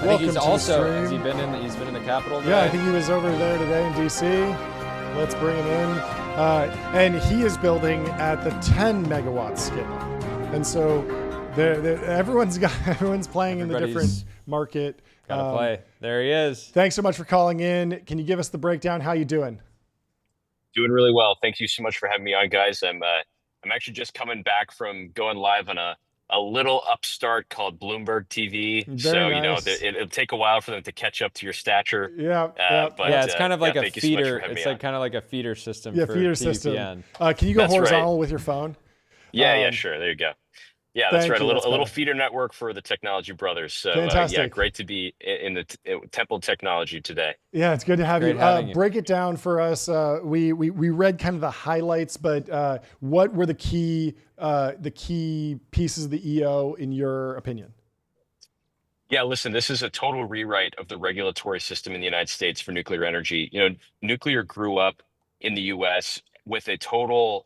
I think Welcome he's to also, the has stream. he's been in the Capitol today? Yeah, I think he was over there today in DC. Let's bring him in. And he is building at the 10 megawatt scale. And so everyone's playing in the different market. Gotta play. There he is. Thanks so much for calling in. Can you give us the breakdown? How you doing? Doing really well. Thank you so much for having me on, guys. I'm actually just coming back from going live on a little upstart called Bloomberg TV. Very nice. It'll take a while for them to catch up to your stature. Yeah. But yeah, it's kind of like a thank you so much feeder. for having It's me like kind of like a feeder system Yeah, for feeder TBPN. system. Can you go That's horizontal right. with your phone? Yeah, sure. There you go. Yeah, that's Thank right. you, A that's little better. feeder network for the technology brothers. So yeah, Fantastic. great to be in the Temple of Technology today. Yeah, it's good to have Great you. having you. Break it down for us. We read kind of the highlights, but what were the key pieces of the EO in your opinion? Yeah, listen, this is a total rewrite of the regulatory system in the United States for nuclear energy. Nuclear grew up in the US with a total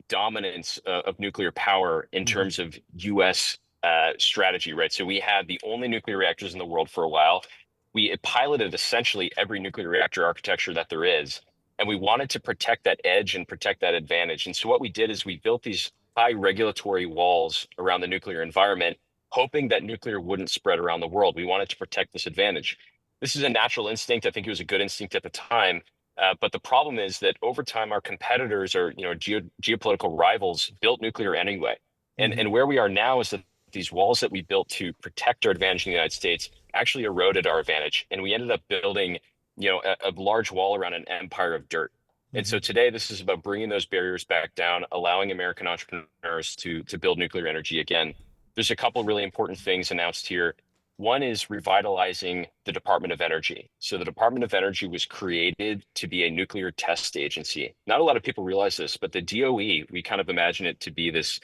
dominance of nuclear power in terms of US strategy, right? So we had the only nuclear reactors in the world for a while. We piloted essentially every nuclear reactor architecture that there is, and we wanted to protect that edge and protect that advantage. And so what we did is we built these high regulatory walls around the nuclear environment, hoping that nuclear wouldn't spread around the world. We wanted to protect this advantage. This is a natural instinct. I think it was a good instinct at the time. But the problem is that over time, our competitors or geopolitical rivals built nuclear anyway. And where we are now is that these walls that we built to protect our advantage in the United States actually eroded our advantage. And we ended up building a large wall around an empire of dirt. And so today, this is about bringing those barriers back down, allowing American entrepreneurs to build nuclear energy again. There's a couple really important things announced here. One is revitalizing the Department of Energy. So the Department of Energy was created to be a nuclear test agency. Not a lot of people realize this, but the DOE, we kind of imagine it to be this,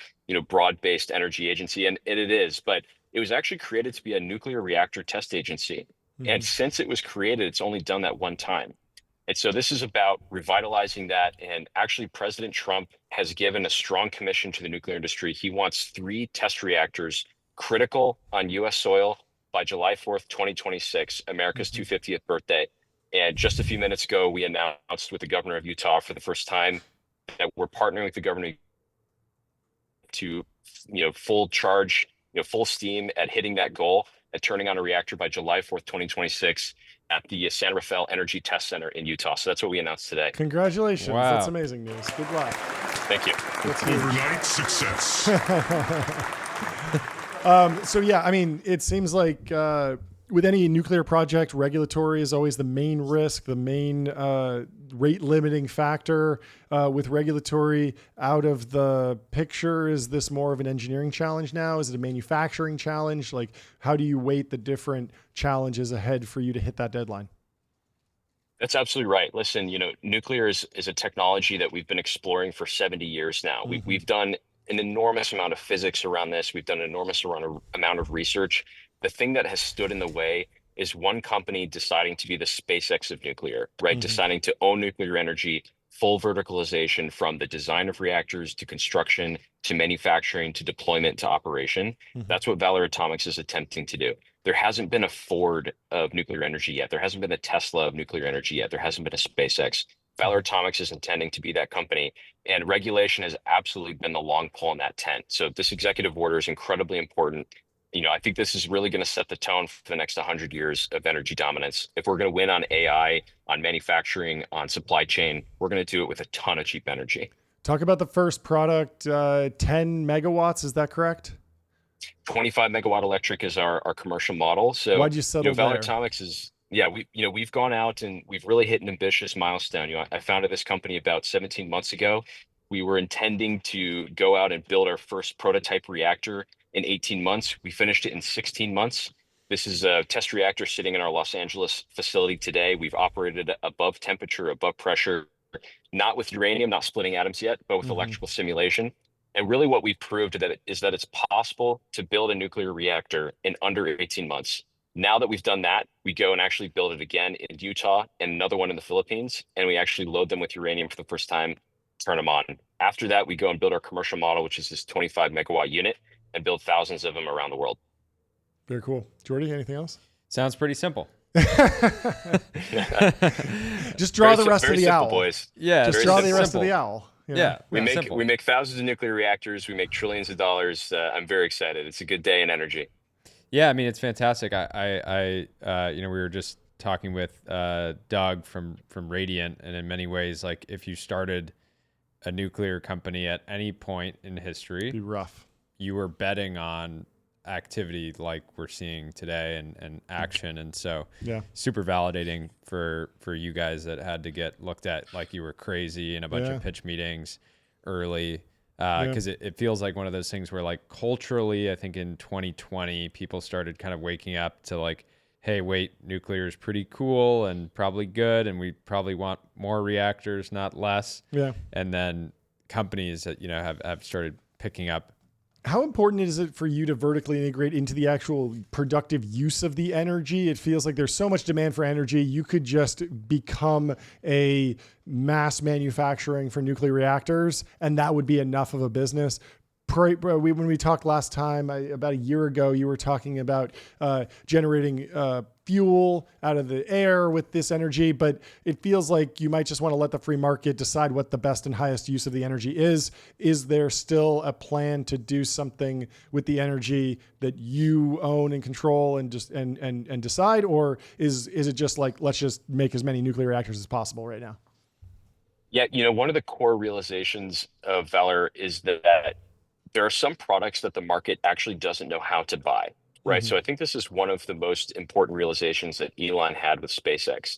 broad-based energy agency, and it is, but it was actually created to be a nuclear reactor test agency. And since it was created, it's only done that one time. And so this is about revitalizing that. And actually, President Trump has given a strong commission to the nuclear industry. He wants 3 test reactors critical on US soil by July 4th, 2026, America's 250th birthday. And just a few minutes ago, we announced with the governor of Utah for the first time that we're partnering with the governor to, full charge, full steam at hitting that goal and turning on a reactor by July 4th, 2026 at the San Rafael Energy Test Center in Utah. So that's what we announced today. Congratulations. Wow. That's amazing news. Good luck. Thank you. Overnight success. So yeah, I mean, it seems like with any nuclear project, regulatory is always the main risk, the main rate limiting factor. With regulatory out of the picture, is this more of an engineering challenge now? Is it a manufacturing challenge? Like, how do you weight the different challenges ahead for you to hit that deadline? That's absolutely right. Listen, nuclear is a technology that we've been exploring for 70 years now. We've done an enormous amount of physics around this. We've done an enormous amount of research. The thing that has stood in the way is one company deciding to be the SpaceX of nuclear, right? Deciding to own nuclear energy, full verticalization from the design of reactors to construction to manufacturing to deployment to operation. That's what Valor Atomics is attempting to do. There hasn't been a Ford of nuclear energy yet. There hasn't been a Tesla of nuclear energy yet. There hasn't been a SpaceX. Valor Atomics is intending to be that company, and regulation has absolutely been the long pole in that tent. So this executive order is incredibly important. I think this is really going to set the tone for the next 100 years of energy dominance. If we're going to win on AI, on manufacturing, on supply chain, we're going to do it with a ton of cheap energy. Talk about the first product, 10 megawatts. Is that correct? 25 megawatt electric is our commercial model. So Why'd you settle Valor there? Atomics is, we've gone out and we've really hit an ambitious milestone. I founded this company about 17 months ago. We were intending to go out and build our first prototype reactor in 18 months. We finished it in 16 months. This is a test reactor sitting in our Los Angeles facility today. We've operated above temperature, above pressure, not with uranium, not splitting atoms yet, but with electrical simulation. And really what we've proved is that it's possible to build a nuclear reactor in under 18 months. Now that we've done that, we go and actually build it again in Utah and another one in the Philippines. And we actually load them with uranium for the first time, turn them on. After that, we go and build our commercial model, which is this 25 megawatt unit, and build thousands of them around the world. Very cool. Jordy, anything else? Sounds pretty simple. Just draw the rest of very the simple, owl. boys. Yeah, Just very draw the simple. rest of the owl. you know? Yeah, We simple. make thousands of nuclear reactors. We make trillions of dollars. I'm very excited. It's a good day in energy. Yeah, I mean it's fantastic. We were just talking with Doug from Radiant, and in many ways, like if you started a nuclear company at any point in history, It'd be rough. you were betting on activity like we're seeing today and action, and so Yeah. super validating for you guys that had to get looked at like you were crazy in a bunch Yeah. of pitch meetings early. Because it feels like one of those things where like culturally, I think in 2020, people started kind of waking up to like, hey, wait, nuclear is pretty cool and probably good, and we probably want more reactors, not less. Yeah. And then companies that, have started picking up. How important is it for you to vertically integrate into the actual productive use of the energy? It feels like there's so much demand for energy. You could just become a mass manufacturing for nuclear reactors, and that would be enough of a business. When we talked last time, about a year ago, you were talking about generating fuel out of the air with this energy, but it feels like you might just want to let the free market decide what the best and highest use of the energy is. Is there still a plan to do something with the energy that you own and control and just and decide, or is it just like let's just make as many nuclear reactors as possible right now? Yeah, one of the core realizations of Valor is that there are some products that the market actually doesn't know how to buy, right? Mhm. So I think this is one of the most important realizations that Elon had with SpaceX,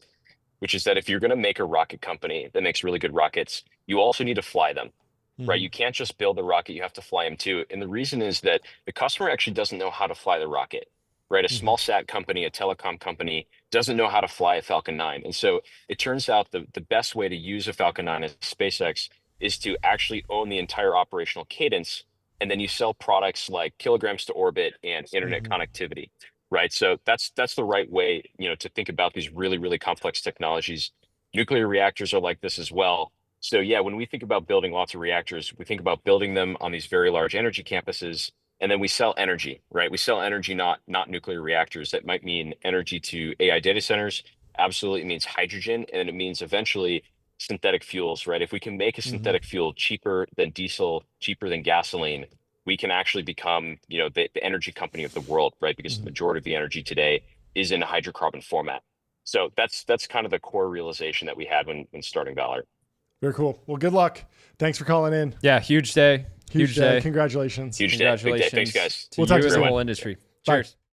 which is that if you're going to make a rocket company that makes really good rockets, you also need to fly them, right? Mhm. You can't just build a rocket, you have to fly them too. And the reason is that the customer actually doesn't know how to fly the rocket, right? A small sat company, a telecom company doesn't know how to fly a Falcon 9. And so it turns out the best way to use a Falcon 9 as SpaceX is to actually own the entire operational cadence. And then you sell products like kilograms to orbit and internet Mhm. connectivity, right? So that's the right way, to think about these really, really complex technologies. Nuclear reactors are like this as well. So yeah, when we think about building lots of reactors, we think about building them on these very large energy campuses, and then we sell energy, right? We sell energy, not nuclear reactors. That might mean energy to AI data centers. Absolutely, it means hydrogen, and it means eventually synthetic fuels, right? If we can make a synthetic fuel cheaper than diesel, cheaper than gasoline, we can actually become, the energy company of the world, right? Because the majority of the energy today is in a hydrocarbon format. So that's kind of the core realization that we had when starting Valor. Very cool. Well, good luck. Thanks for calling in. Yeah, huge day. Huge day. Congratulations. Huge day. Big day. Congratulations Thanks, guys. to We'll talk you to you and the soon. whole industry. Bye. Cheers.